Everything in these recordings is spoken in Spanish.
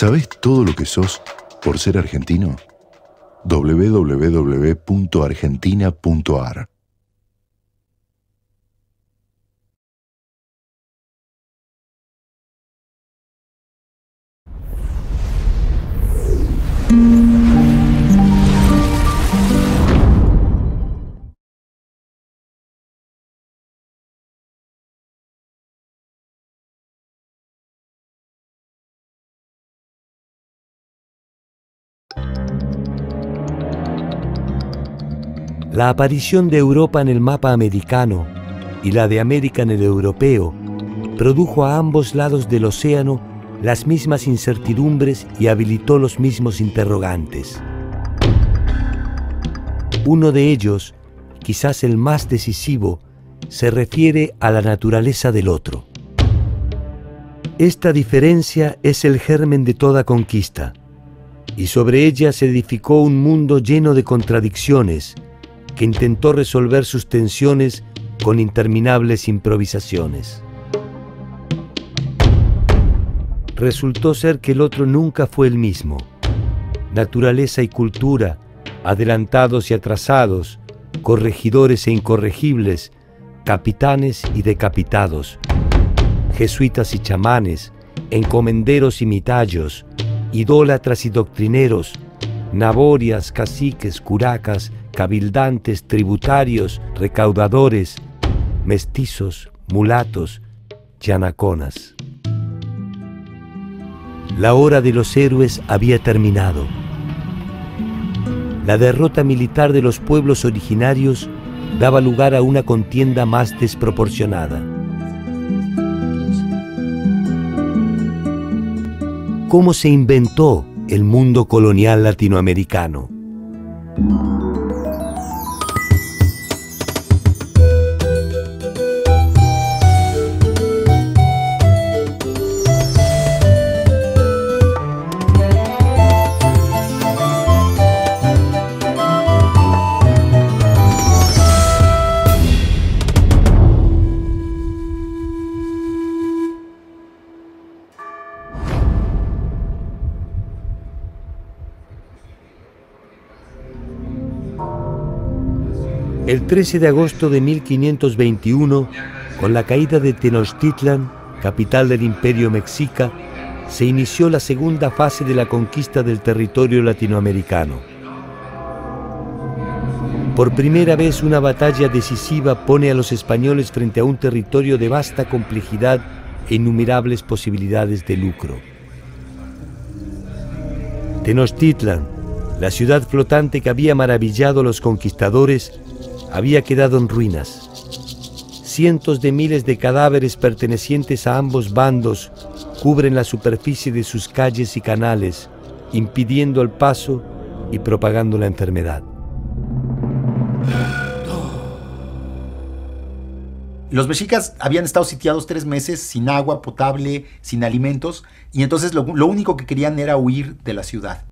¿Sabés todo lo que sos por ser argentino? www.argentina.ar. La aparición de Europa en el mapa americano y la de América en el europeo produjo a ambos lados del océano las mismas incertidumbres y habilitó los mismos interrogantes. Uno de ellos, quizás el más decisivo, se refiere a la naturaleza del otro. Esta diferencia es el germen de toda conquista, y sobre ella se edificó un mundo lleno de contradicciones, que intentó resolver sus tensiones con interminables improvisaciones. Resultó ser que el otro nunca fue el mismo. Naturaleza y cultura, adelantados y atrasados, corregidores e incorregibles, capitanes y decapitados, jesuitas y chamanes, encomenderos y mitallos, idólatras y doctrineros, naborias, caciques, curacas, cabildantes, tributarios, recaudadores, mestizos, mulatos, yanaconas. La hora de los héroes había terminado. La derrota militar de los pueblos originarios daba lugar a una contienda más desproporcionada. ¿Cómo se inventó el mundo colonial latinoamericano? El 13 de agosto de 1521, con la caída de Tenochtitlan, capital del Imperio Mexica, se inició la segunda fase de la conquista del territorio latinoamericano. Por primera vez una batalla decisiva pone a los españoles frente a un territorio de vasta complejidad e innumerables posibilidades de lucro. Tenochtitlan, la ciudad flotante que había maravillado a los conquistadores, había quedado en ruinas. Cientos de miles de cadáveres pertenecientes a ambos bandos cubren la superficie de sus calles y canales, impidiendo el paso y propagando la enfermedad. Los mexicas habían estado sitiados 3 meses sin agua potable, sin alimentos, y entonces lo único que querían era huir de la ciudad.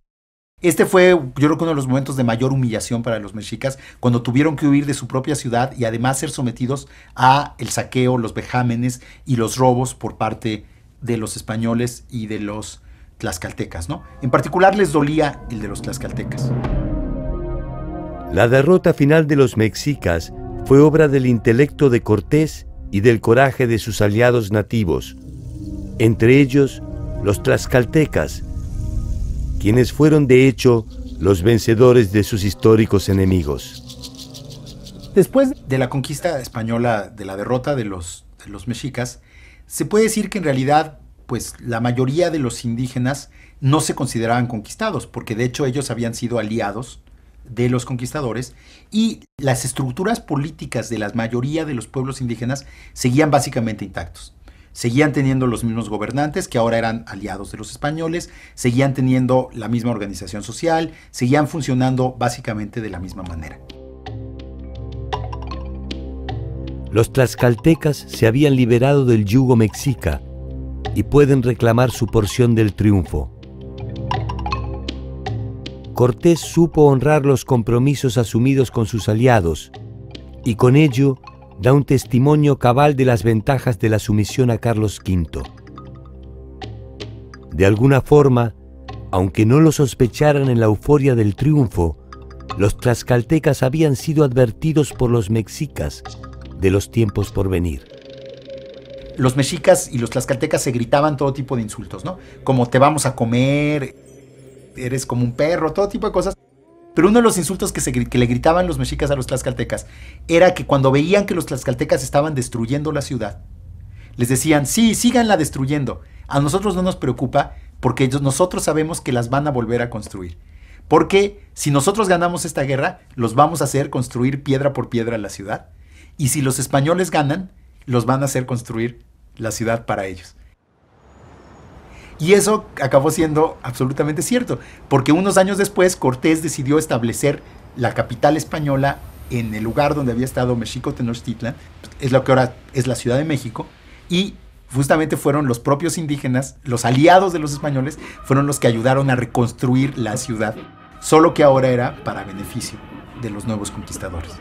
Este fue, yo creo que uno de los momentos de mayor humillación para los mexicas, cuando tuvieron que huir de su propia ciudad y además ser sometidos a el saqueo, los vejámenes y los robos por parte de los españoles y de los tlaxcaltecas, ¿no? En particular les dolía el de los tlaxcaltecas. La derrota final de los mexicas fue obra del intelecto de Cortés y del coraje de sus aliados nativos, entre ellos los tlaxcaltecas, quienes fueron de hecho los vencedores de sus históricos enemigos. Después de la conquista española, de la derrota de los mexicas, se puede decir que en realidad pues, la mayoría de los indígenas no se consideraban conquistados, porque de hecho ellos habían sido aliados de los conquistadores y las estructuras políticas de la mayoría de los pueblos indígenas seguían básicamente intactos. Seguían teniendo los mismos gobernantes que ahora eran aliados de los españoles, seguían teniendo la misma organización social, seguían funcionando básicamente de la misma manera. Los tlaxcaltecas se habían liberado del yugo mexica y pueden reclamar su porción del triunfo. Cortés supo honrar los compromisos asumidos con sus aliados y con ello da un testimonio cabal de las ventajas de la sumisión a Carlos V. De alguna forma, Aunque no lo sospecharan en la euforia del triunfo, los tlaxcaltecas habían sido advertidos por los mexicas de los tiempos por venir. Los mexicas y los tlaxcaltecas se gritaban todo tipo de insultos, ¿no? Como te vamos a comer, eres como un perro, todo tipo de cosas. Pero uno de los insultos que le gritaban los mexicas a los tlaxcaltecas era que cuando veían que los tlaxcaltecas estaban destruyendo la ciudad, les decían, sí, síganla destruyendo. A nosotros no nos preocupa porque nosotros sabemos que las van a volver a construir. Porque si nosotros ganamos esta guerra, los vamos a hacer construir piedra por piedra la ciudad. Y si los españoles ganan, los van a hacer construir la ciudad para ellos. Y eso acabó siendo absolutamente cierto, porque unos años después Cortés decidió establecer la capital española en el lugar donde había estado México Tenochtitlan, es lo que ahora es la Ciudad de México, y justamente fueron los propios indígenas, los aliados de los españoles, fueron los que ayudaron a reconstruir la ciudad, solo que ahora era para beneficio de los nuevos conquistadores.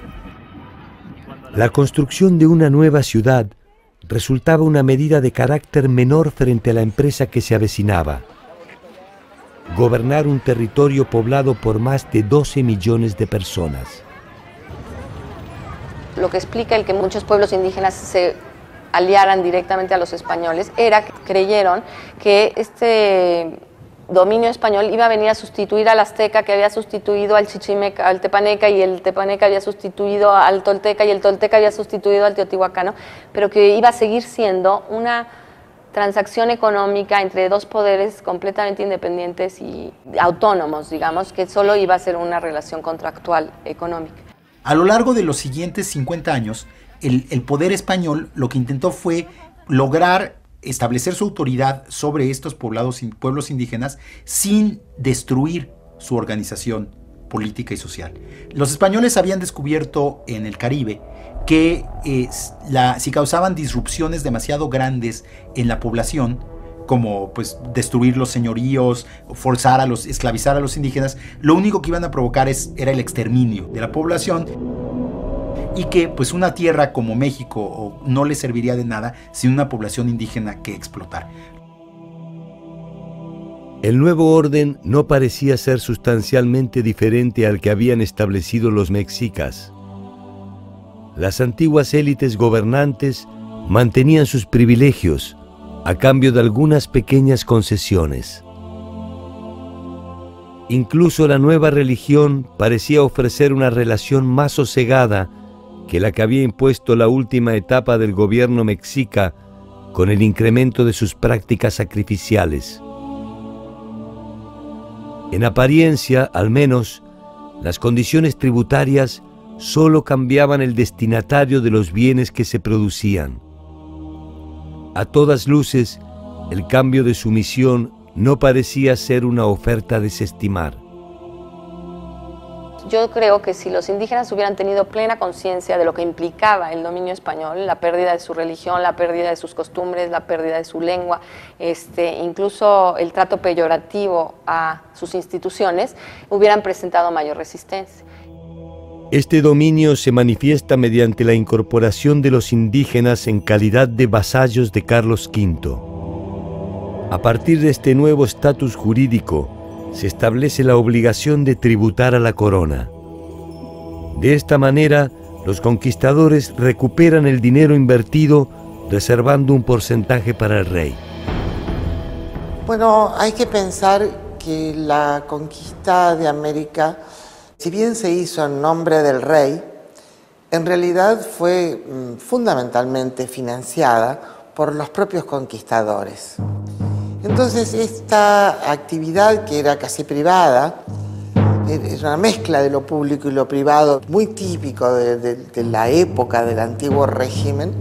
La construcción de una nueva ciudad resultaba una medida de carácter menor frente a la empresa que se avecinaba: gobernar un territorio poblado por más de 12 millones de personas. Lo que explica el que muchos pueblos indígenas se aliaran directamente a los españoles era que creyeron que este dominio español iba a venir a sustituir al azteca, que había sustituido al chichimeca, al tepaneca, y el tepaneca había sustituido al tolteca, y el tolteca había sustituido al teotihuacano, pero que iba a seguir siendo una transacción económica entre dos poderes completamente independientes y autónomos, digamos, que solo iba a ser una relación contractual económica. A lo largo de los siguientes 50 años, el poder español lo que intentó fue lograr establecer su autoridad sobre estos pueblos indígenas sin destruir su organización política y social. Los españoles habían descubierto en el Caribe que si causaban disrupciones demasiado grandes en la población, como pues destruir los señoríos, esclavizar a los indígenas, lo único que iban a provocar era el exterminio de la población, y que pues una tierra como México no le serviría de nada sin una población indígena que explotar. El nuevo orden no parecía ser sustancialmente diferente al que habían establecido los mexicas. Las antiguas élites gobernantes mantenían sus privilegios a cambio de algunas pequeñas concesiones. Incluso la nueva religión parecía ofrecer una relación más sosegada que la que había impuesto la última etapa del gobierno mexica con el incremento de sus prácticas sacrificiales. En apariencia, al menos, las condiciones tributarias solo cambiaban el destinatario de los bienes que se producían. A todas luces, el cambio de sumisión no parecía ser una oferta a desestimar. Yo creo que si los indígenas hubieran tenido plena conciencia de lo que implicaba el dominio español, la pérdida de su religión, la pérdida de sus costumbres, la pérdida de su lengua, incluso el trato peyorativo a sus instituciones, hubieran presentado mayor resistencia. Este dominio se manifiesta mediante la incorporación de los indígenas en calidad de vasallos de Carlos V. A partir de este nuevo estatus jurídico, se establece la obligación de tributar a la corona. De esta manera, los conquistadores recuperan el dinero invertido, reservando un porcentaje para el rey. Bueno, hay que pensar que la conquista de América, si bien se hizo en nombre del rey, en realidad fue fundamentalmente financiada por los propios conquistadores. Entonces esta actividad, que era casi privada, es una mezcla de lo público y lo privado, muy típico de la época del antiguo régimen,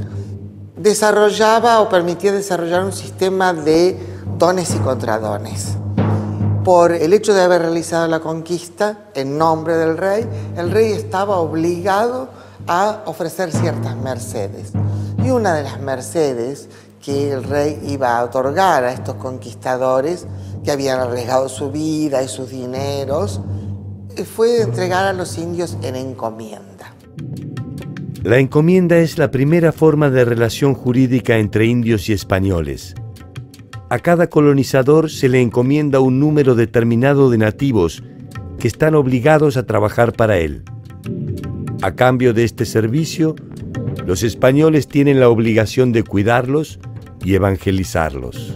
desarrollaba o permitía desarrollar un sistema de dones y contradones. Por el hecho de haber realizado la conquista en nombre del rey, el rey estaba obligado a ofrecer ciertas mercedes. Y una de las mercedes que el rey iba a otorgar a estos conquistadores que habían arriesgado su vida y sus dineros fue entregar a los indios en encomienda. La encomienda es la primera forma de relación jurídica entre indios y españoles. A cada colonizador se le encomienda un número determinado de nativos que están obligados a trabajar para él. A cambio de este servicio, los españoles tienen la obligación de cuidarlos y evangelizarlos.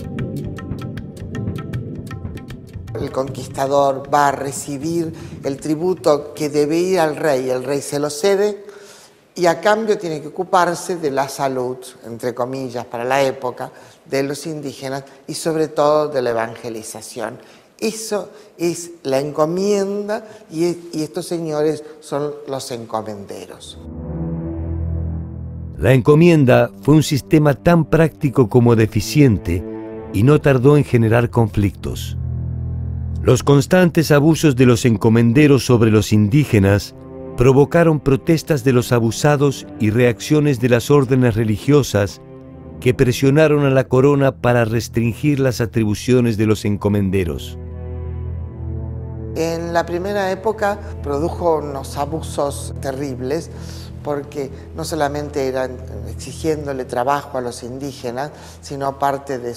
El conquistador va a recibir el tributo que debe ir al rey, el rey se lo cede y a cambio tiene que ocuparse de la salud, entre comillas, para la época, de los indígenas y sobre todo de la evangelización. Eso es la encomienda y estos señores son los encomenderos. La encomienda fue un sistema tan práctico como deficiente y no tardó en generar conflictos. Los constantes abusos de los encomenderos sobre los indígenas provocaron protestas de los abusados y reacciones de las órdenes religiosas que presionaron a la corona para restringir las atribuciones de los encomenderos. En la primera época produjo unos abusos terribles porque no solamente eran exigiéndole trabajo a los indígenas, sino parte de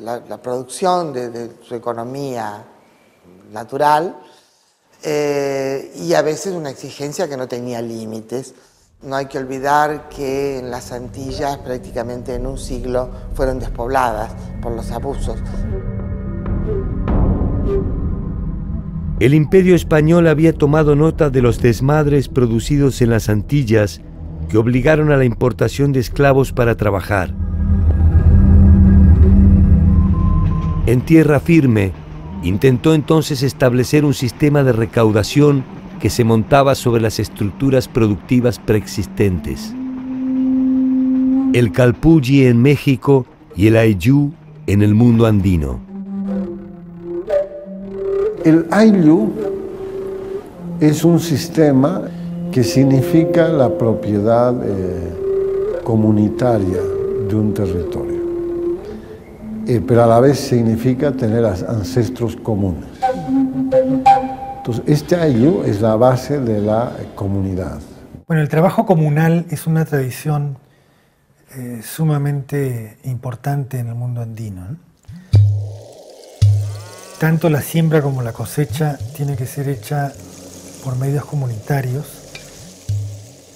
la producción de su economía natural y a veces una exigencia que no tenía límites. No hay que olvidar que en las Antillas prácticamente en un siglo fueron despobladas por los abusos. El Imperio Español había tomado nota de los desmadres producidos en las Antillas que obligaron a la importación de esclavos para trabajar. En tierra firme, intentó entonces establecer un sistema de recaudación que se montaba sobre las estructuras productivas preexistentes. El Calpulli en México y el Ayllu en el mundo andino. El Ayllu es un sistema que significa la propiedad comunitaria de un territorio, pero a la vez significa tener ancestros comunes. Entonces, este Ayllu es la base de la comunidad. Bueno, el trabajo comunal es una tradición sumamente importante en el mundo andino, ¿no? Tanto la siembra como la cosecha tiene que ser hecha por medios comunitarios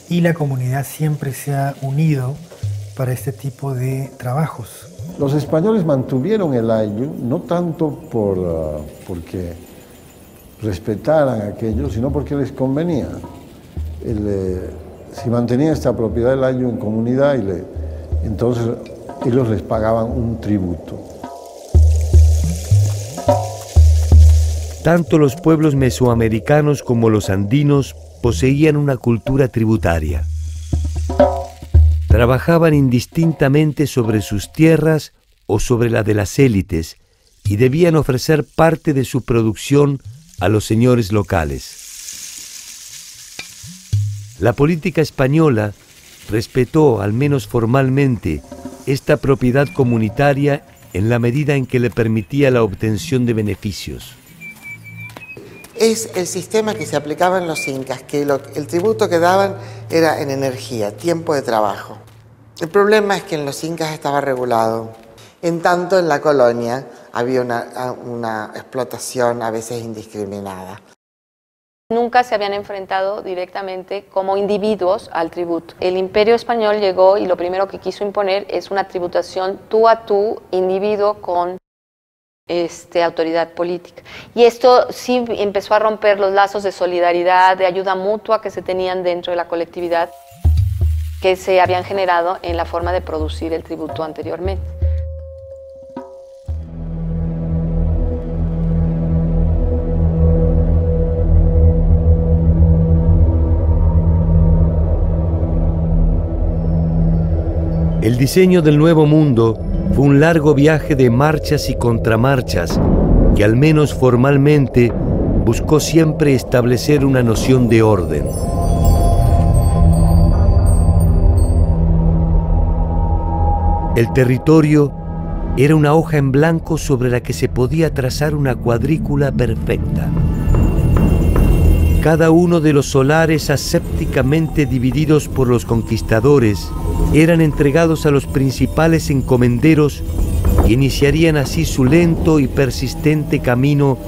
y la comunidad siempre se ha unido para este tipo de trabajos. Los españoles mantuvieron el Ayllu no tanto porque respetaran aquello, sino porque les convenía. Si mantenían esta propiedad del Ayllu en comunidad, entonces ellos les pagaban un tributo. Tanto los pueblos mesoamericanos como los andinos poseían una cultura tributaria. Trabajaban indistintamente sobre sus tierras o sobre la de las élites y debían ofrecer parte de su producción a los señores locales. La política española respetó, al menos formalmente, esta propiedad comunitaria en la medida en que le permitía la obtención de beneficios. Es el sistema que se aplicaba en los incas, que el tributo que daban era en energía, tiempo de trabajo. El problema es que en los incas estaba regulado. En tanto, en la colonia había una explotación a veces indiscriminada. Nunca se habían enfrentado directamente como individuos al tributo. El Imperio Español llegó y lo primero que quiso imponer es una tributación tú a tú, individuo con autoridad política. Y esto sí empezó a romper los lazos de solidaridad, de ayuda mutua que se tenían dentro de la colectividad, que se habían generado en la forma de producir el tributo anteriormente. El diseño del Nuevo Mundo fue un largo viaje de marchas y contramarchas que, al menos formalmente, buscó siempre establecer una noción de orden. El territorio era una hoja en blanco sobre la que se podía trazar una cuadrícula perfecta. Cada uno de los solares asépticamente divididos por los conquistadores eran entregados a los principales encomenderos y iniciarían así su lento y persistente camino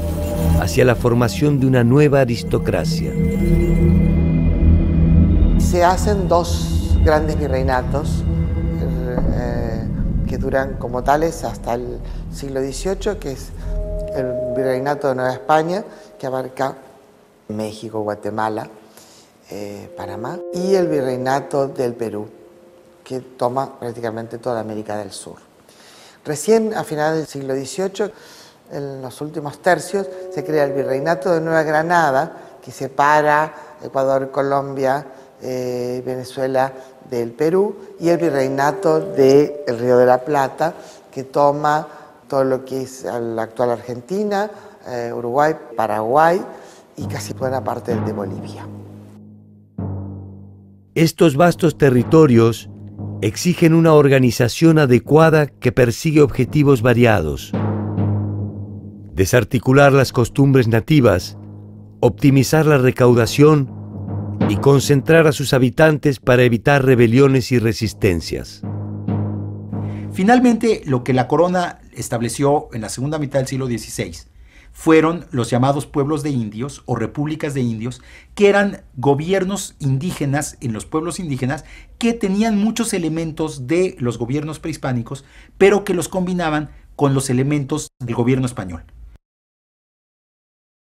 hacia la formación de una nueva aristocracia. Se hacen dos grandes virreinatos que duran como tales hasta el siglo XVIII, que es el Virreinato de Nueva España, que abarca México, Guatemala, Panamá, y el Virreinato del Perú, que toma prácticamente toda América del Sur. Recién a finales del siglo XVIII, en los últimos tercios, se crea el Virreinato de Nueva Granada, que separa Ecuador, Colombia, Venezuela del Perú, y el Virreinato del Río de la Plata, que toma todo lo que es la actual Argentina, Uruguay, Paraguay y casi buena parte de Bolivia. Estos vastos territorios exigen una organización adecuada que persigue objetivos variados: desarticular las costumbres nativas, optimizar la recaudación y concentrar a sus habitantes para evitar rebeliones y resistencias. Finalmente, lo que la corona estableció en la segunda mitad del siglo XVI fueron los llamados pueblos de indios o repúblicas de indios, que eran gobiernos indígenas en los pueblos indígenas que tenían muchos elementos de los gobiernos prehispánicos, pero que los combinaban con los elementos del gobierno español.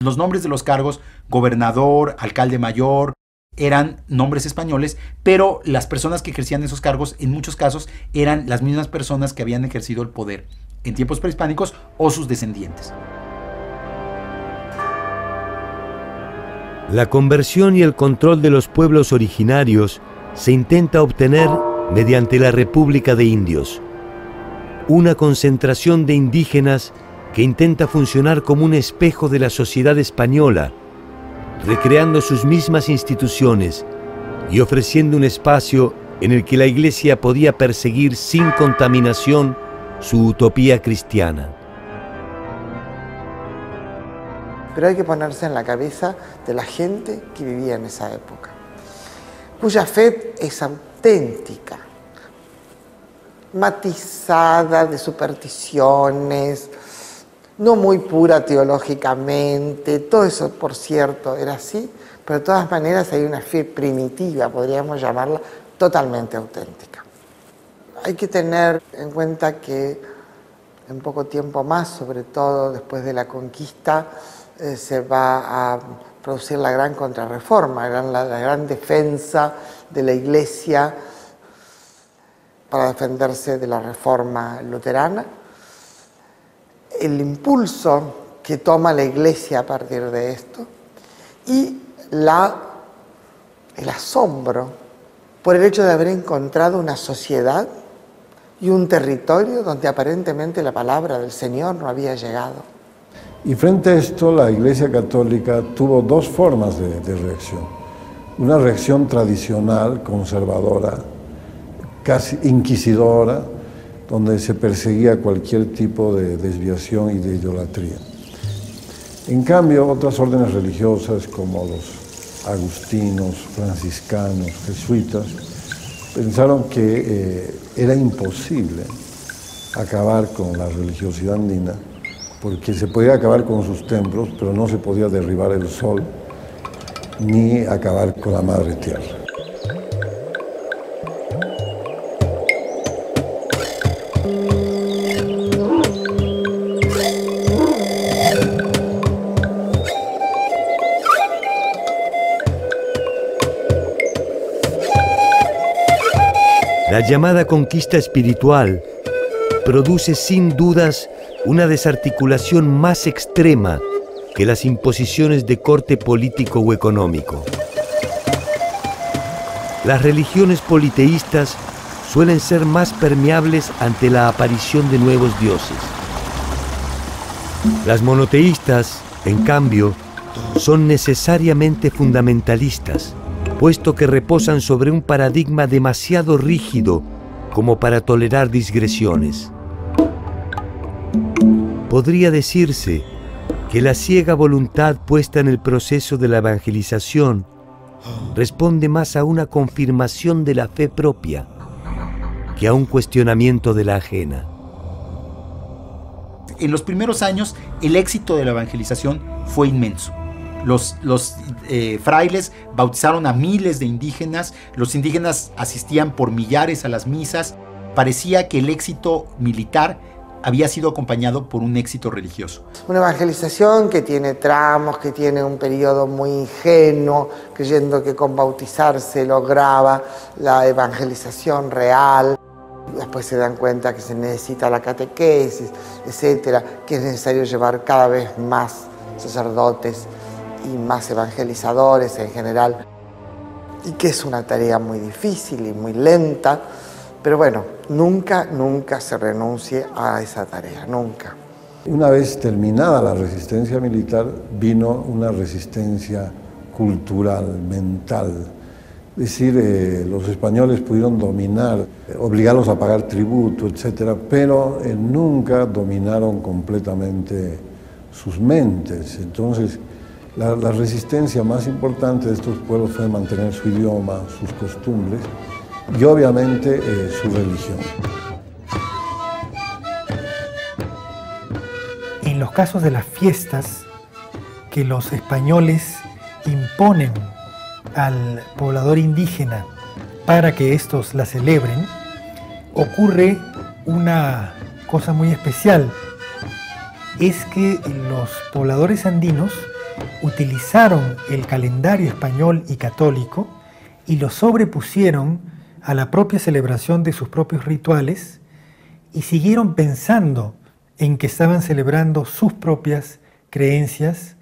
Los nombres de los cargos, gobernador, alcalde mayor, eran nombres españoles, pero las personas que ejercían esos cargos en muchos casos eran las mismas personas que habían ejercido el poder en tiempos prehispánicos o sus descendientes. La conversión y el control de los pueblos originarios se intenta obtener mediante la República de Indios, una concentración de indígenas que intenta funcionar como un espejo de la sociedad española, recreando sus mismas instituciones y ofreciendo un espacio en el que la Iglesia podía perseguir sin contaminación su utopía cristiana. Pero hay que ponerse en la cabeza de la gente que vivía en esa época, cuya fe es auténtica, matizada de supersticiones, no muy pura teológicamente. Todo eso, por cierto, era así, pero de todas maneras hay una fe primitiva, podríamos llamarla, totalmente auténtica. Hay que tener en cuenta que en poco tiempo más, sobre todo después de la conquista, se va a producir la gran contrarreforma, la gran defensa de la Iglesia para defenderse de la reforma luterana. El impulso que toma la Iglesia a partir de esto y el asombro por el hecho de haber encontrado una sociedad y un territorio donde aparentemente la palabra del Señor no había llegado. Y frente a esto, la Iglesia Católica tuvo dos formas de reacción. Una reacción tradicional, conservadora, casi inquisidora, donde se perseguía cualquier tipo de desviación y de idolatría. En cambio, otras órdenes religiosas como los agustinos, franciscanos, jesuitas, pensaron que era imposible acabar con la religiosidad andina, porque se podía acabar con sus templos, pero no se podía derribar el sol ni acabar con la madre tierra. La llamada conquista espiritual produce sin dudas una desarticulación más extrema que las imposiciones de corte político o económico. Las religiones politeístas suelen ser más permeables ante la aparición de nuevos dioses. Las monoteístas, en cambio, son necesariamente fundamentalistas, puesto que reposan sobre un paradigma demasiado rígido como para tolerar digresiones. Podría decirse que la ciega voluntad puesta en el proceso de la evangelización responde más a una confirmación de la fe propia que a un cuestionamiento de la ajena. En los primeros años, el éxito de la evangelización fue inmenso. Los frailes bautizaron a miles de indígenas, los indígenas asistían por millares a las misas. Parecía que el éxito militar había sido acompañado por un éxito religioso. Una evangelización que tiene tramos, que tiene un periodo muy ingenuo, creyendo que con bautizarse lograba la evangelización real. Después se dan cuenta que se necesita la catequesis, etcétera, que es necesario llevar cada vez más sacerdotes y más evangelizadores en general, y que es una tarea muy difícil y muy lenta, pero bueno, nunca se renuncie a esa tarea, nunca. Una vez terminada la resistencia militar, vino una resistencia cultural, mental. Es decir, los españoles pudieron dominar, obligarlos a pagar tributo, etcétera, pero nunca dominaron completamente sus mentes. Entonces, la resistencia más importante de estos pueblos fue mantener su idioma, sus costumbres y obviamente su religión. En los casos de las fiestas que los españoles imponen al poblador indígena para que estos la celebren, ocurre una cosa muy especial. Es que los pobladores andinos utilizaron el calendario español y católico y lo sobrepusieron a la propia celebración de sus propios rituales y siguieron pensando en que estaban celebrando sus propias creencias,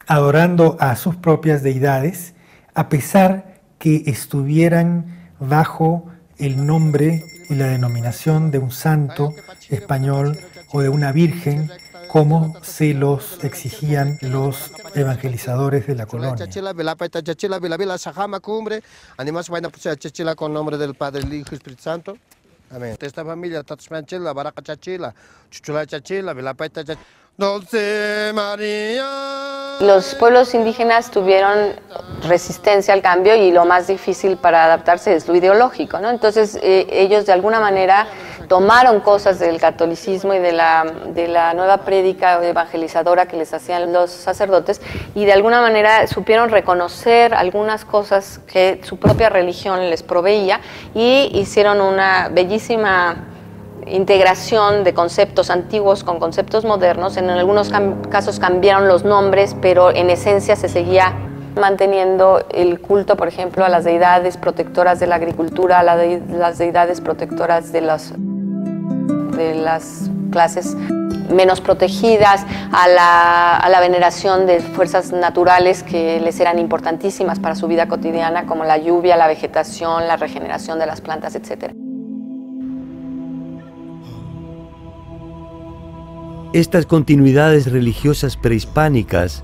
adorando a sus propias deidades, a pesar que estuvieran bajo el nombre y la denominación de un santo español o de una virgen, como se los exigían los evangelizadores de la colonia. Con nombre del Padre, el Hijo y Espíritu Santo. Amén. Esta familia, Tatsmanchila, Baraca Chachila, Chuchula Chachila, Vilapaita Chachila. Dulce María. Los pueblos indígenas tuvieron resistencia al cambio y lo más difícil para adaptarse es lo ideológico, ¿no? Entonces ellos de alguna manera tomaron cosas del catolicismo y de la nueva prédica evangelizadora que les hacían los sacerdotes y de alguna manera supieron reconocer algunas cosas que su propia religión les proveía y hicieron una bellísima integración de conceptos antiguos con conceptos modernos. En algunos casos cambiaron los nombres, pero en esencia se seguía manteniendo el culto, por ejemplo, a las deidades protectoras de la agricultura, a las deidades protectoras de las clases menos protegidas, a la veneración de fuerzas naturales que les eran importantísimas para su vida cotidiana, como la lluvia, la vegetación, la regeneración de las plantas, etc. Estas continuidades religiosas prehispánicas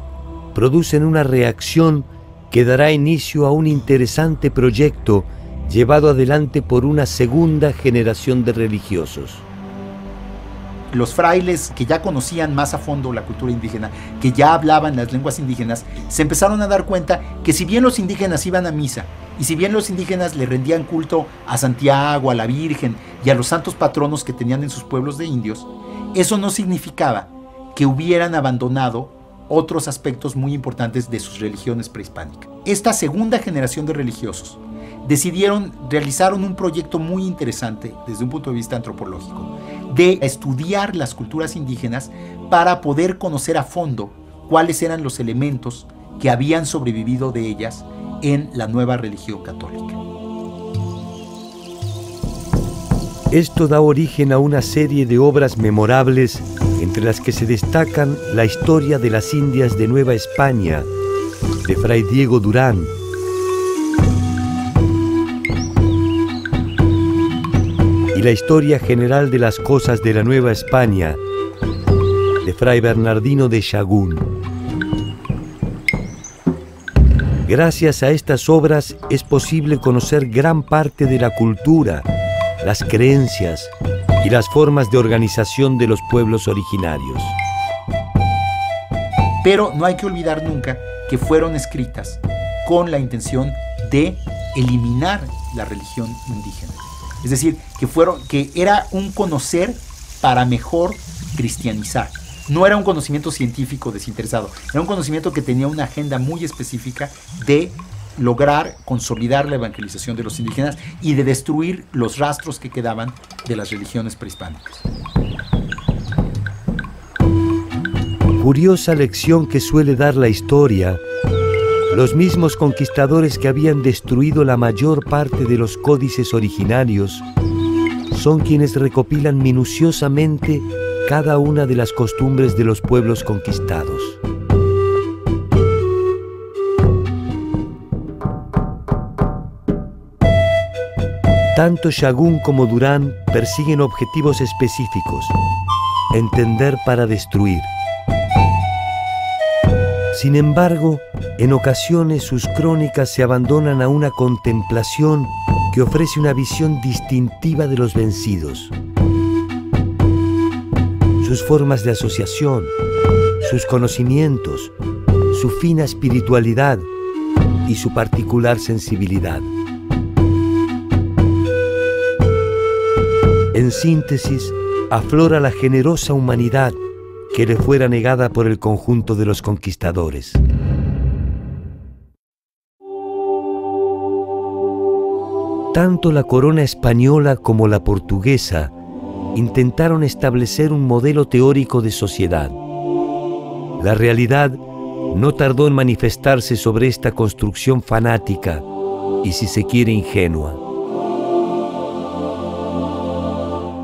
producen una reacción que dará inicio a un interesante proyecto llevado adelante por una segunda generación de religiosos. Los frailes que ya conocían más a fondo la cultura indígena, que ya hablaban las lenguas indígenas, se empezaron a dar cuenta que si bien los indígenas iban a misa y si bien los indígenas le rendían culto a Santiago, a la Virgen y a los santos patronos que tenían en sus pueblos de indios, eso no significaba que hubieran abandonado otros aspectos muy importantes de sus religiones prehispánicas. Esta segunda generación de religiosos realizaron un proyecto muy interesante desde un punto de vista antropológico, de estudiar las culturas indígenas para poder conocer a fondo cuáles eran los elementos que habían sobrevivido de ellas en la nueva religión católica. Esto da origen a una serie de obras memorables, entre las que se destacan la historia de las Indias de Nueva España, de Fray Diego Durán, y la historia general de las cosas de la Nueva España, de Fray Bernardino de Sahagún. Gracias a estas obras es posible conocer gran parte de la cultura, las creencias y las formas de organización de los pueblos originarios. Pero no hay que olvidar nunca que fueron escritas con la intención de eliminar la religión indígena. Es decir, que era un conocer para mejor cristianizar. No era un conocimiento científico desinteresado, era un conocimiento que tenía una agenda muy específica de lograr consolidar la evangelización de los indígenas y de destruir los rastros que quedaban de las religiones prehispánicas. Curiosa lección que suele dar la historia. Los mismos conquistadores que habían destruido la mayor parte de los códices originarios son quienes recopilan minuciosamente cada una de las costumbres de los pueblos conquistados. Tanto Sahagún como Durán persiguen objetivos específicos: entender para destruir. Sin embargo, en ocasiones sus crónicas se abandonan a una contemplación que ofrece una visión distintiva de los vencidos. Sus formas de asociación, sus conocimientos, su fina espiritualidad y su particular sensibilidad. En síntesis, aflora la generosa humanidad que le fuera negada por el conjunto de los conquistadores. Tanto la corona española como la portuguesa intentaron establecer un modelo teórico de sociedad. La realidad no tardó en manifestarse sobre esta construcción fanática y, si se quiere, ingenua.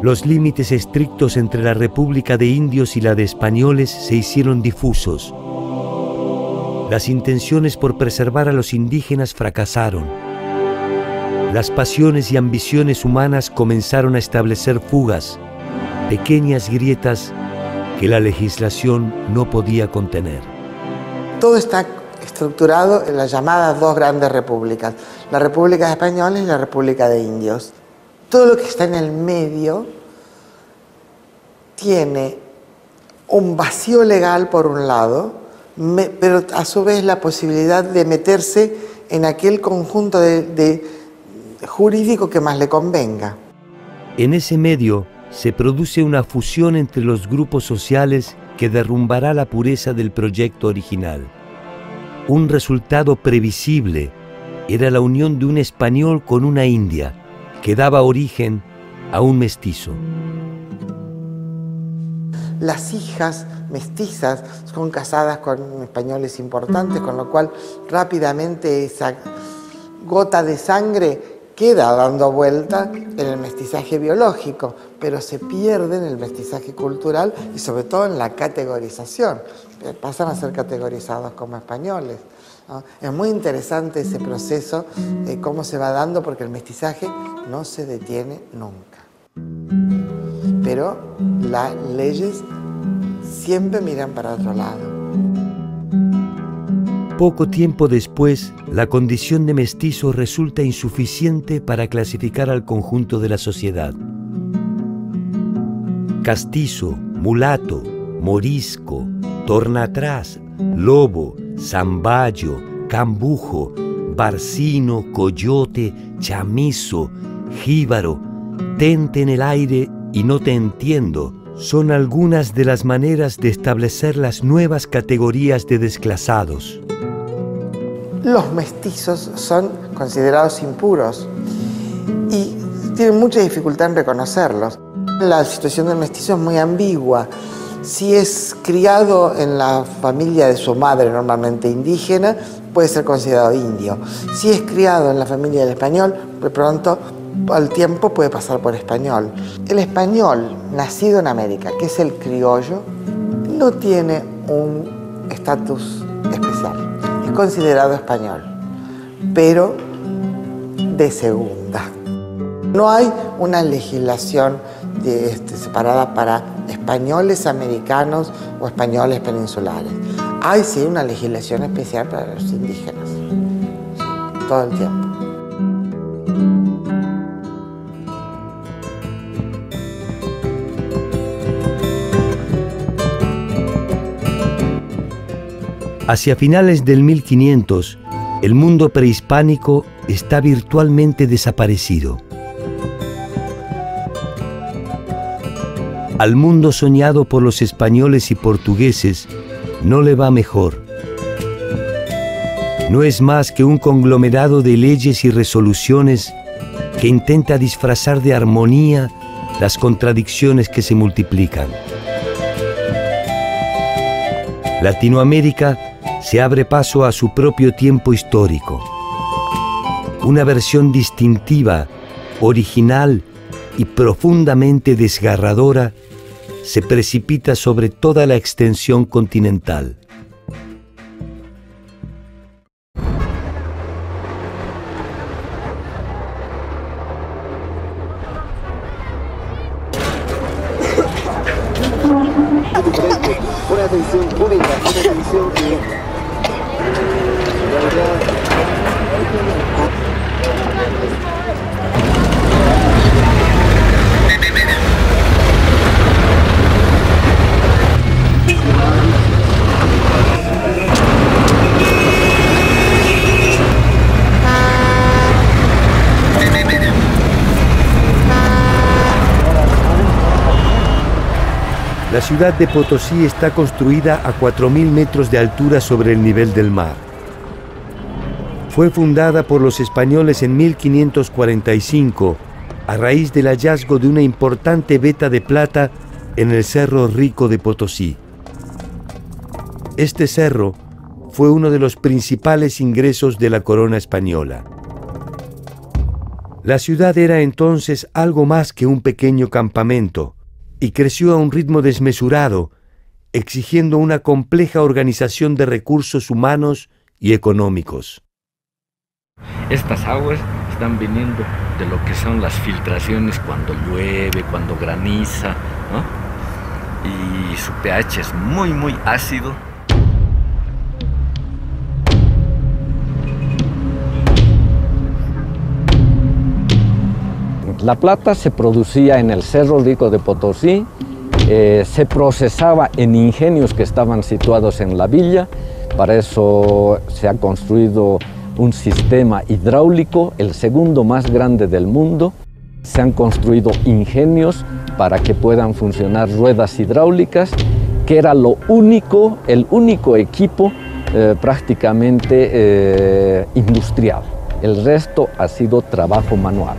Los límites estrictos entre la República de Indios y la de Españoles se hicieron difusos. Las intenciones por preservar a los indígenas fracasaron. Las pasiones y ambiciones humanas comenzaron a establecer fugas, pequeñas grietas que la legislación no podía contener. Todo está estructurado en las llamadas dos grandes repúblicas, la República de Españoles y la República de Indios. Todo lo que está en el medio tiene un vacío legal por un lado, pero a su vez la posibilidad de meterse en aquel conjunto de jurídico que más le convenga. En ese medio se produce una fusión entre los grupos sociales que derrumbará la pureza del proyecto original. Un resultado previsible era la unión de un español con una india, que daba origen a un mestizo. Las hijas mestizas son casadas con españoles importantes, con lo cual rápidamente esa gota de sangre queda dando vuelta en el mestizaje biológico, pero se pierde en el mestizaje cultural y sobre todo en la categorización. Pasan a ser categorizados como españoles, ¿no? Es muy interesante ese proceso, cómo se va dando, porque el mestizaje no se detiene nunca. Pero las leyes siempre miran para otro lado. Poco tiempo después, la condición de mestizo resulta insuficiente para clasificar al conjunto de la sociedad. Castizo, mulato, morisco, tornatrás, lobo, zamballo, cambujo, barcino, coyote, chamizo, jíbaro, tente en el aire y no te entiendo, son algunas de las maneras de establecer las nuevas categorías de desclasados. Los mestizos son considerados impuros y tienen mucha dificultad en reconocerlos. La situación del mestizo es muy ambigua. Si es criado en la familia de su madre, normalmente indígena, puede ser considerado indio. Si es criado en la familia del español, de pronto al tiempo puede pasar por español. El español nacido en América, que es el criollo, no tiene un estatus especial. Es considerado español, pero de segunda. No hay una legislación separada para españoles americanos o españoles peninsulares. Hay sí una legislación especial para los indígenas, todo el tiempo. Hacia finales del 1500, el mundo prehispánico está virtualmente desaparecido. Al mundo soñado por los españoles y portugueses no le va mejor. No es más que un conglomerado de leyes y resoluciones que intenta disfrazar de armonía las contradicciones que se multiplican. Latinoamérica se abre paso a su propio tiempo histórico. Una versión distintiva, original y profundamente desgarradora se precipita sobre toda la extensión continental. Pura atención, pura atención que... La ciudad de Potosí está construida a 4.000 metros de altura sobre el nivel del mar. Fue fundada por los españoles en 1545 a raíz del hallazgo de una importante veta de plata en el Cerro Rico de Potosí. Este cerro fue uno de los principales ingresos de la corona española. La ciudad era entonces algo más que un pequeño campamento, y creció a un ritmo desmesurado, exigiendo una compleja organización de recursos humanos y económicos. Estas aguas están viniendo de lo que son las filtraciones cuando llueve, cuando graniza, ¿no? Y su pH es muy ácido. La plata se producía en el Cerro Rico de Potosí, se procesaba en ingenios que estaban situados en la villa. Para eso se ha construido un sistema hidráulico, el segundo más grande del mundo. Se han construido ingenios para que puedan funcionar ruedas hidráulicas, que era el único equipo prácticamente industrial. El resto ha sido trabajo manual.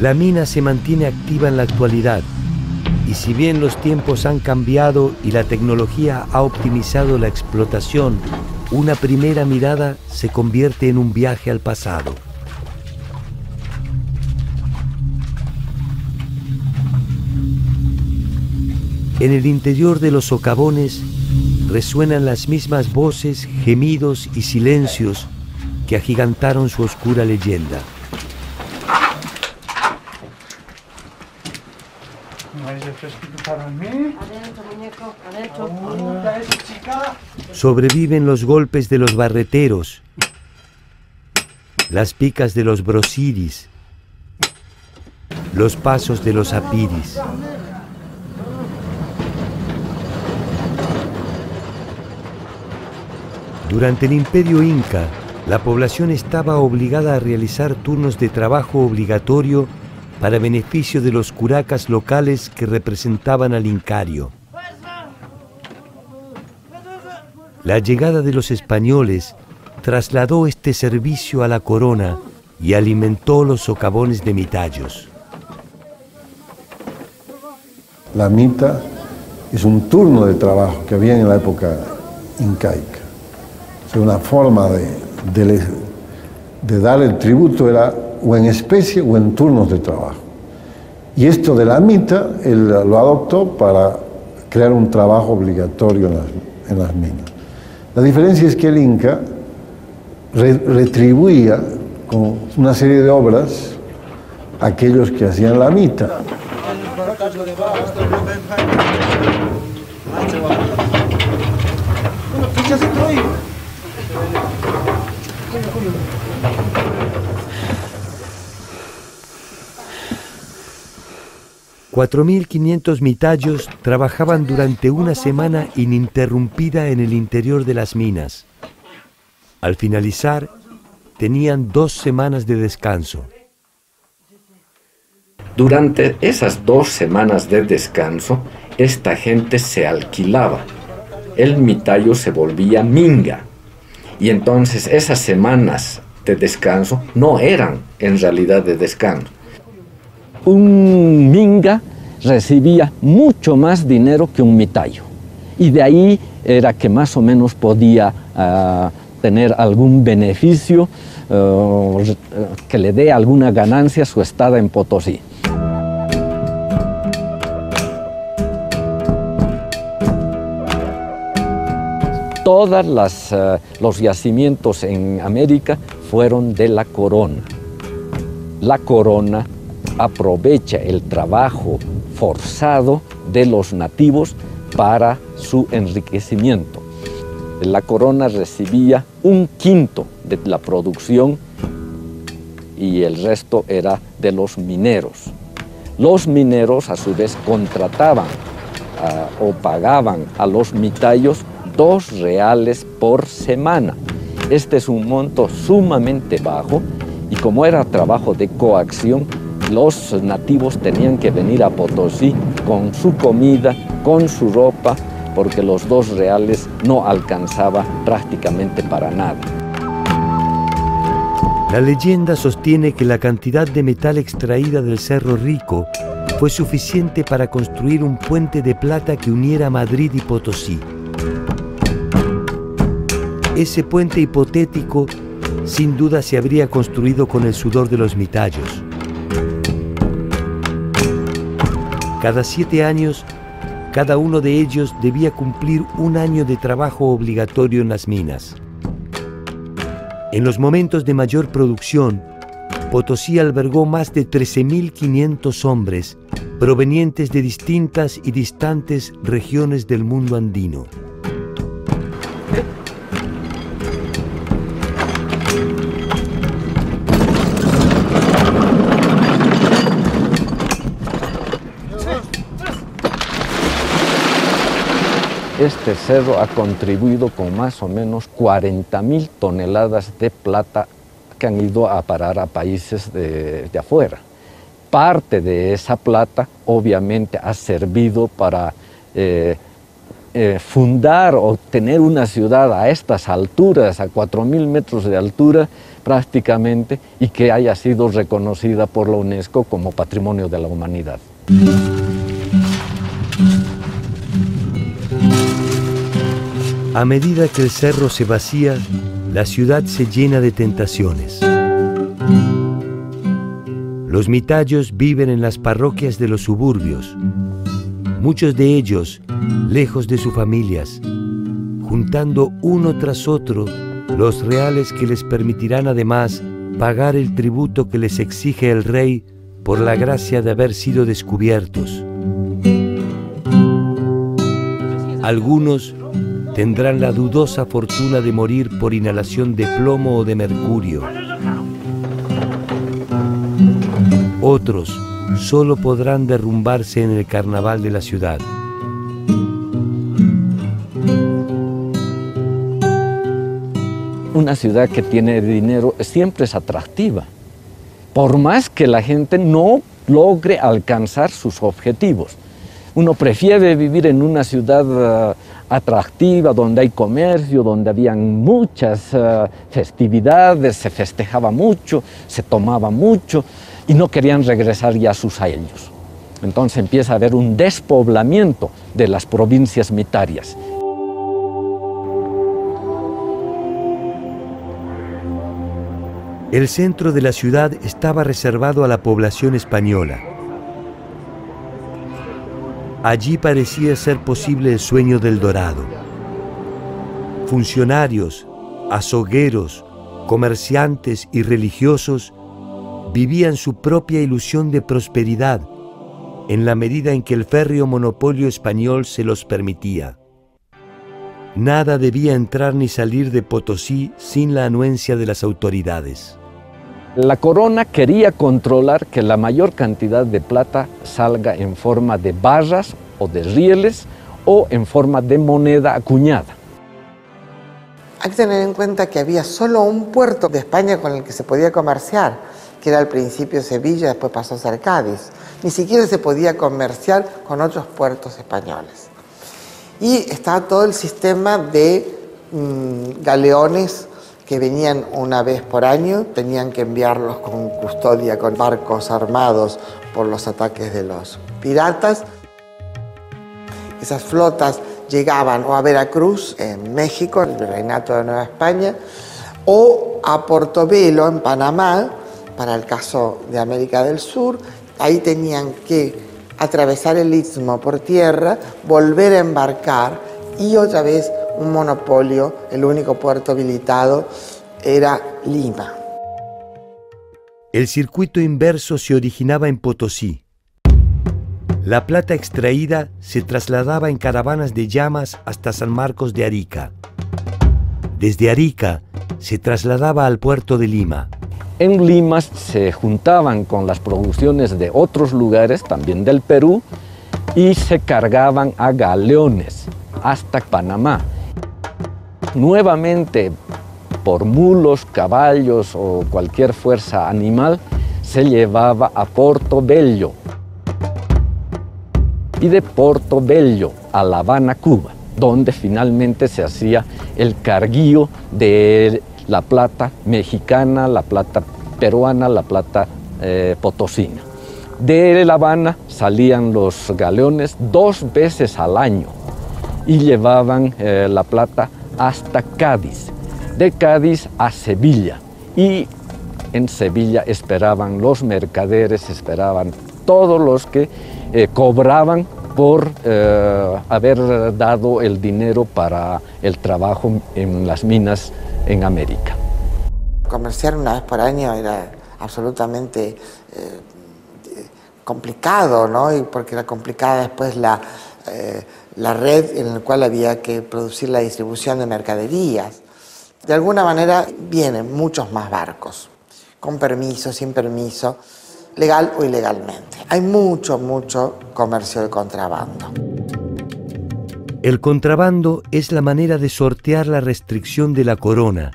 La mina se mantiene activa en la actualidad, y si bien los tiempos han cambiado y la tecnología ha optimizado la explotación, una primera mirada se convierte en un viaje al pasado. En el interior de los socavones resuenan las mismas voces, gemidos y silencios que agigantaron su oscura leyenda. Sobreviven los golpes de los barreteros, las picas de los brosiris, los pasos de los apiris. Durante el Imperio Inca, la población estaba obligada a realizar turnos de trabajo obligatorio para beneficio de los curacas locales que representaban al incario. La llegada de los españoles trasladó este servicio a la corona y alimentó los socavones de mitallos. La mita es un turno de trabajo que había en la época incaica. O sea, una forma de dar el tributo era o en especie o en turnos de trabajo. Y esto de la mita, él lo adoptó para crear un trabajo obligatorio en las minas. La diferencia es que el Inca retribuía con una serie de obras a aquellos que hacían la mita. $4.500 mitallos trabajaban durante una semana ininterrumpida en el interior de las minas. Al finalizar, tenían 2 semanas de descanso. Durante esas 2 semanas de descanso, esta gente se alquilaba. El mitayo se volvía minga. Y entonces esas semanas de descanso no eran en realidad de descanso. Un minga recibía mucho más dinero que un mitayo. Y de ahí era que más o menos podía tener algún beneficio, que le dé alguna ganancia a su estada en Potosí. Todos los yacimientos en América fueron de la corona. La corona aprovecha el trabajo forzado de los nativos para su enriquecimiento. La corona recibía 1/5 de la producción y el resto era de los mineros. Los mineros a su vez contrataban o pagaban a los mitayos 2 reales por semana. Este es un monto sumamente bajo y como era trabajo de coacción, los nativos tenían que venir a Potosí con su comida, con su ropa, porque los 2 reales no alcanzaba prácticamente para nada. La leyenda sostiene que la cantidad de metal extraída del Cerro Rico fue suficiente para construir un puente de plata que uniera Madrid y Potosí. Ese puente hipotético sin duda se habría construido con el sudor de los mitayos. Cada 7 años, cada uno de ellos debía cumplir 1 año de trabajo obligatorio en las minas. En los momentos de mayor producción, Potosí albergó más de 13.500 hombres provenientes de distintas y distantes regiones del mundo andino. Este cerro ha contribuido con más o menos 40.000 toneladas de plata que han ido a parar a países de afuera. Parte de esa plata obviamente ha servido para fundar o tener una ciudad a estas alturas, a 4.000 metros de altura prácticamente, y que haya sido reconocida por la UNESCO como Patrimonio de la Humanidad. A medida que el cerro se vacía, la ciudad se llena de tentaciones. Los mitayos viven en las parroquias de los suburbios, muchos de ellos lejos de sus familias, juntando uno tras otro los reales que les permitirán además pagar el tributo que les exige el rey por la gracia de haber sido descubiertos. Algunos tendrán la dudosa fortuna de morir por inhalación de plomo o de mercurio. Otros solo podrán derrumbarse en el carnaval de la ciudad. Una ciudad que tiene dinero siempre es atractiva, por más que la gente no logre alcanzar sus objetivos. Uno prefiere vivir en una ciudad atractiva, donde hay comercio, donde habían muchas festividades, se festejaba mucho, se tomaba mucho, y no querían regresar ya a sus años. Entonces empieza a haber un despoblamiento de las provincias mitarias. El centro de la ciudad estaba reservado a la población española. Allí parecía ser posible el sueño del dorado. Funcionarios, azogueros, comerciantes y religiosos vivían su propia ilusión de prosperidad en la medida en que el férreo monopolio español se los permitía. Nada debía entrar ni salir de Potosí sin la anuencia de las autoridades. La corona quería controlar que la mayor cantidad de plata salga en forma de barras o de rieles o en forma de moneda acuñada. Hay que tener en cuenta que había solo un puerto de España con el que se podía comerciar, que era al principio Sevilla, después pasó a ser Cádiz. Ni siquiera se podía comerciar con otros puertos españoles. Y estaba todo el sistema de galeones que venían una vez por año, tenían que enviarlos con custodia, con barcos armados por los ataques de los piratas. Esas flotas llegaban o a Veracruz, en México, el Virreinato de Nueva España, o a Portobelo, en Panamá, para el caso de América del Sur. Ahí tenían que atravesar el istmo por tierra, volver a embarcar y otra vez un monopolio, el único puerto habilitado era Lima. El circuito inverso se originaba en Potosí. La plata extraída se trasladaba en caravanas de llamas hasta San Marcos de Arica. Desde Arica se trasladaba al puerto de Lima. En Lima se juntaban con las producciones de otros lugares, también del Perú, y se cargaban a galeones hasta Panamá. Nuevamente, por mulos, caballos o cualquier fuerza animal, se llevaba a Portobelo. Y de Portobelo a La Habana, Cuba, donde finalmente se hacía el carguío de la plata mexicana, la plata peruana, la plata potosina. De La Habana salían los galeones 2 veces al año y llevaban la plata hasta Cádiz, de Cádiz a Sevilla, y en Sevilla esperaban los mercaderes, esperaban todos los que cobraban por haber dado el dinero para el trabajo en las minas en América. Comerciar una vez por año era absolutamente complicado, ¿no? Y porque era complicada después la red en la cual había que producir la distribución de mercaderías. De alguna manera vienen muchos más barcos, con permiso, sin permiso, legal o ilegalmente. Hay mucho comercio de contrabando. El contrabando es la manera de sortear la restricción de la corona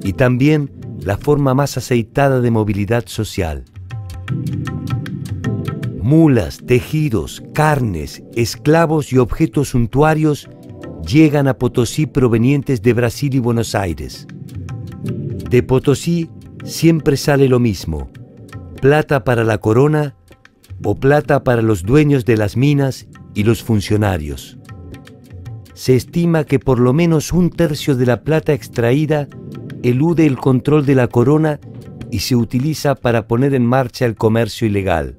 y también la forma más aceitada de movilidad social. Mulas, tejidos, carnes, esclavos y objetos suntuarios llegan a Potosí provenientes de Brasil y Buenos Aires. De Potosí siempre sale lo mismo: plata para la corona o plata para los dueños de las minas y los funcionarios. Se estima que por lo menos 1/3 de la plata extraída elude el control de la corona y se utiliza para poner en marcha el comercio ilegal.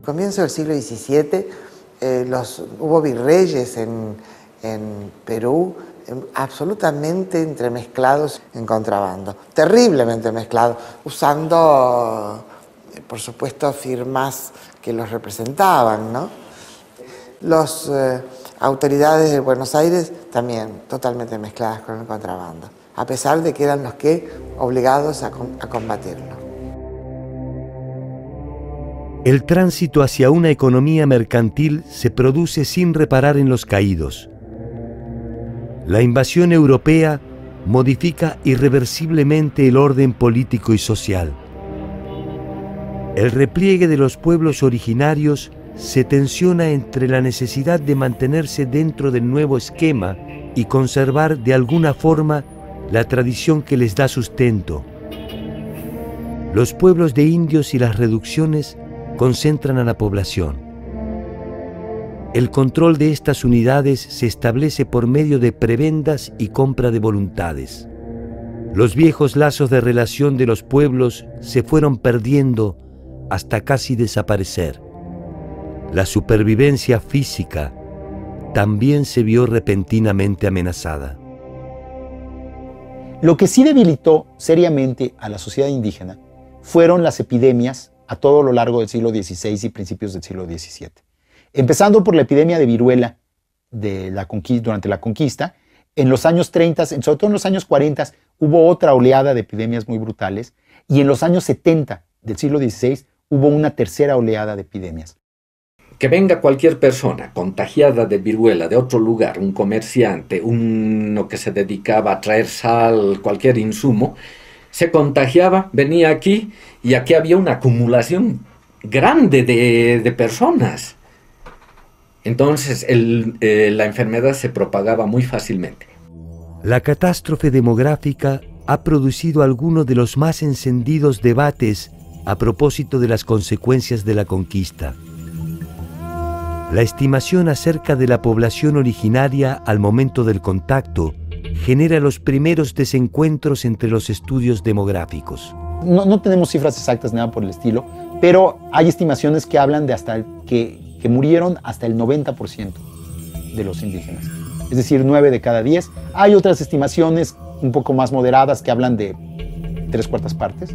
Comienzo del siglo XVII, hubo virreyes en Perú absolutamente entremezclados en contrabando, terriblemente mezclados, usando, por supuesto, firmas que los representaban, ¿no? Las autoridades de Buenos Aires también totalmente mezcladas con el contrabando, a pesar de que eran los que obligados a combatirlo. El tránsito hacia una economía mercantil se produce sin reparar en los caídos. La invasión europea modifica irreversiblemente el orden político y social. El repliegue de los pueblos originarios se tensiona entre la necesidad de mantenerse dentro del nuevo esquema y conservar de alguna forma la tradición que les da sustento. Los pueblos de indios y las reducciones concentran a la población. El control de estas unidades se establece por medio de prebendas y compra de voluntades. Los viejos lazos de relación de los pueblos se fueron perdiendo hasta casi desaparecer. La supervivencia física también se vio repentinamente amenazada. Lo que sí debilitó seriamente a la sociedad indígena fueron las epidemias a todo lo largo del siglo XVI y principios del siglo XVII. Empezando por la epidemia de viruela durante la conquista, en los años 30, sobre todo en los años 40, hubo otra oleada de epidemias muy brutales, y en los años 70 del siglo XVI hubo una tercera oleada de epidemias. que venga cualquier persona contagiada de viruela de otro lugar, un comerciante, uno que se dedicaba a traer sal, cualquier insumo, se contagiaba, venía aquí y aquí había una acumulación grande de personas. Entonces la enfermedad se propagaba muy fácilmente. La catástrofe demográfica ha producido algunos de los más encendidos debates a propósito de las consecuencias de la conquista. La estimación acerca de la población originaria al momento del contacto genera los primeros desencuentros entre los estudios demográficos. No tenemos cifras exactas, nada por el estilo, pero hay estimaciones que hablan de que murieron hasta el 90% de los indígenas. Es decir, 9 de cada 10. Hay otras estimaciones un poco más moderadas que hablan de 3/4 partes,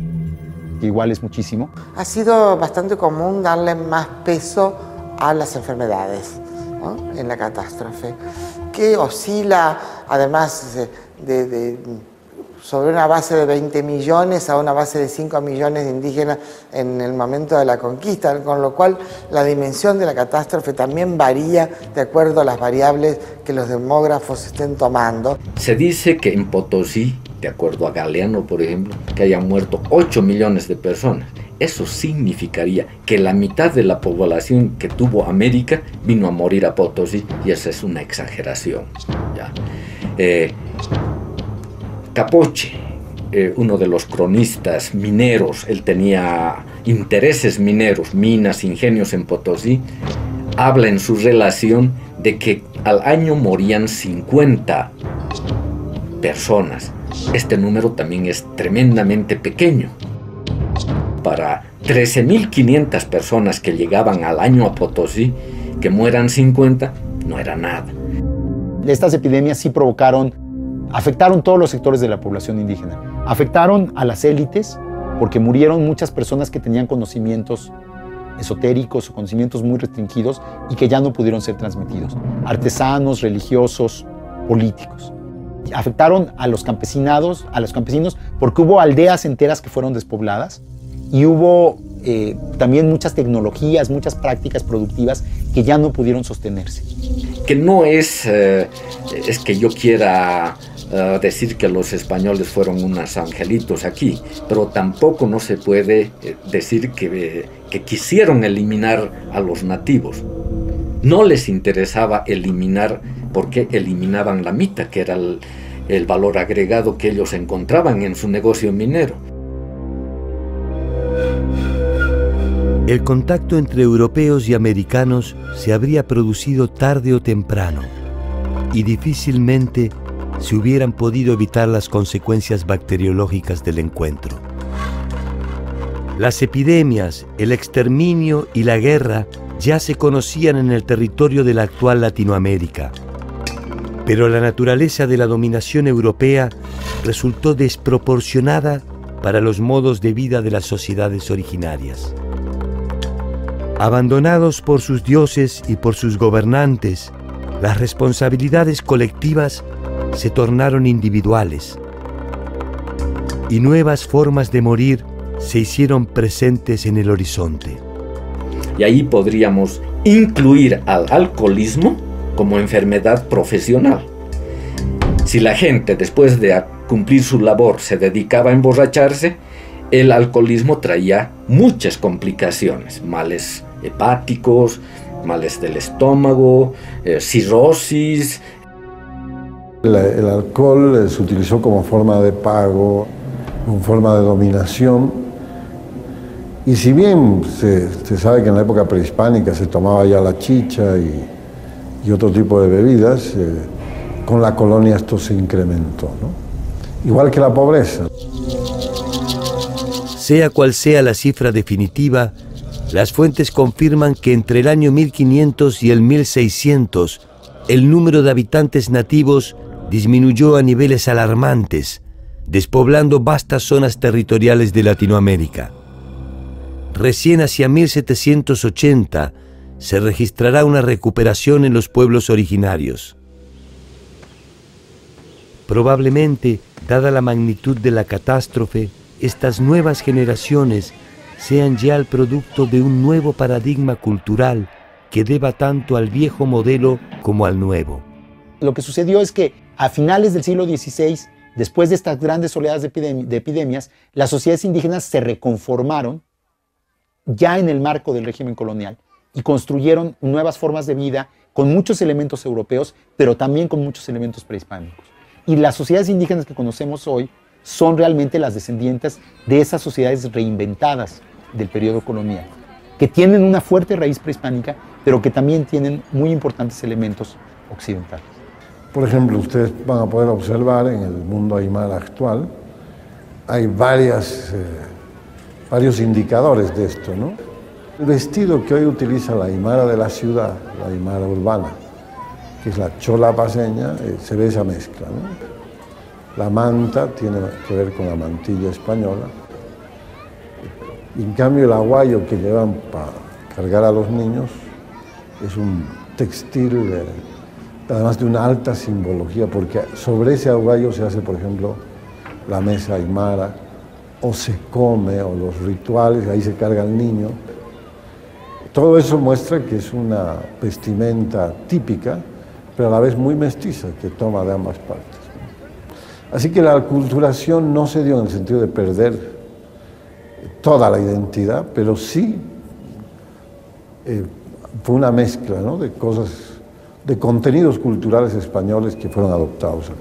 que igual es muchísimo. Ha sido bastante común darle más peso a las enfermedades, ¿no?, en la catástrofe, que oscila además sobre una base de 20 millones a una base de 5 millones de indígenas en el momento de la conquista, con lo cual la dimensión de la catástrofe también varía de acuerdo a las variables que los demógrafos estén tomando. Se dice que en Potosí, de acuerdo a Galeano, por ejemplo, que hayan muerto 8 millones de personas. Eso significaría que la mitad de la población que tuvo América vino a morir a Potosí, y esa es una exageración, ¿ya? Capoche, uno de los cronistas mineros, él tenía intereses mineros, minas, ingenios en Potosí, habla en su relación de que al año morían 50 personas. Este número también es tremendamente pequeño. Para 13.500 personas que llegaban al año a Potosí, que mueran 50, no era nada. Estas epidemias sí afectaron todos los sectores de la población indígena. Afectaron a las élites porque murieron muchas personas que tenían conocimientos esotéricos o conocimientos muy restringidos y que ya no pudieron ser transmitidos. Artesanos, religiosos, políticos. Afectaron a los campesinos porque hubo aldeas enteras que fueron despobladas y hubo también muchas tecnologías, muchas prácticas productivas que ya no pudieron sostenerse. Que no es que yo quiera decir que los españoles fueron unos angelitos aquí, pero tampoco no se puede decir que quisieron eliminar a los nativos. No les interesaba eliminar porque eliminaban la mita, que era el valor agregado que ellos encontraban en su negocio minero. El contacto entre europeos y americanos se habría producido tarde o temprano, y difícilmente se hubieran podido evitar las consecuencias bacteriológicas del encuentro. Las epidemias, el exterminio y la guerra ya se conocían en el territorio de la actual Latinoamérica, pero la naturaleza de la dominación europea resultó desproporcionada para los modos de vida de las sociedades originarias. Abandonados por sus dioses y por sus gobernantes, las responsabilidades colectivas se tornaron individuales y nuevas formas de morir se hicieron presentes en el horizonte. Y ahí podríamos incluir al alcoholismo como enfermedad profesional. Si la gente después de cumplir su labor se dedicaba a emborracharse, el alcoholismo traía muchas complicaciones, males hepáticos, males del estómago, cirrosis. El alcohol se utilizó como forma de pago, como forma de dominación, y si bien se sabe que en la época prehispánica se tomaba ya la chicha y otro tipo de bebidas, con la colonia esto se incrementó, ¿no? Igual que la pobreza. Sea cual sea la cifra definitiva, las fuentes confirman que entre el año 1500 y el 1600 el número de habitantes nativos disminuyó a niveles alarmantes, despoblando vastas zonas territoriales de Latinoamérica. Recién hacia 1780 se registrará una recuperación en los pueblos originarios. Probablemente, dada la magnitud de la catástrofe, estas nuevas generaciones sean ya el producto de un nuevo paradigma cultural que deba tanto al viejo modelo como al nuevo. Lo que sucedió es que a finales del siglo XVI, después de estas grandes oleadas de epidemias, las sociedades indígenas se reconformaron ya en el marco del régimen colonial y construyeron nuevas formas de vida con muchos elementos europeos, pero también con muchos elementos prehispánicos. Y las sociedades indígenas que conocemos hoy son realmente las descendientes de esas sociedades reinventadas del periodo colonial, que tienen una fuerte raíz prehispánica, pero que también tienen muy importantes elementos occidentales. Por ejemplo, ustedes van a poder observar en el mundo aymara actual, hay varios indicadores de esto, ¿no? El vestido que hoy utiliza la aymara de la ciudad, la aymara urbana, que es la chola paseña, se ve esa mezcla, ¿no? La manta tiene que ver con la mantilla española. Y en cambio el aguayo que llevan para cargar a los niños es un textil, además de una alta simbología, porque sobre ese aguayo se hace, por ejemplo, la mesa aymara, o se come, o los rituales, ahí se carga el niño. Todo eso muestra que es una vestimenta típica, pero a la vez muy mestiza, que toma de ambas partes. Así que la aculturación no se dio en el sentido de perder toda la identidad, pero sí fue una mezcla, ¿no?, de cosas, de contenidos culturales españoles que fueron adoptados acá.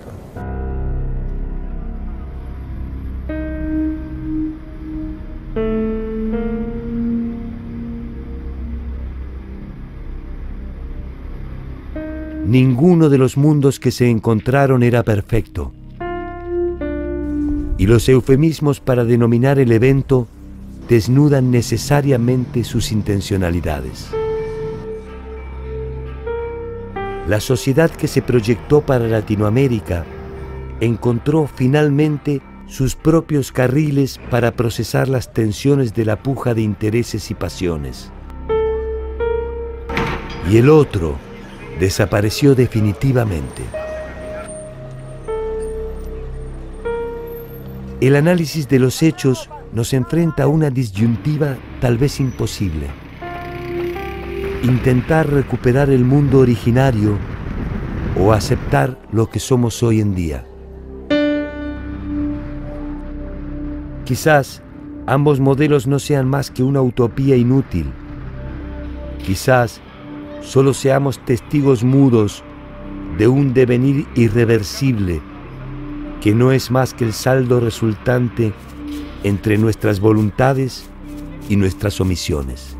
Ninguno de los mundos que se encontraron era perfecto, y los eufemismos para denominar el evento desnudan necesariamente sus intencionalidades. La sociedad que se proyectó para Latinoamérica encontró finalmente sus propios carriles para procesar las tensiones de la puja de intereses y pasiones. Y el otro desapareció definitivamente. El análisis de los hechos nos enfrenta a una disyuntiva tal vez imposible. Intentar recuperar el mundo originario o aceptar lo que somos hoy en día. Quizás ambos modelos no sean más que una utopía inútil. Quizás solo seamos testigos mudos de un devenir irreversible que no es más que el saldo resultante entre nuestras voluntades y nuestras omisiones.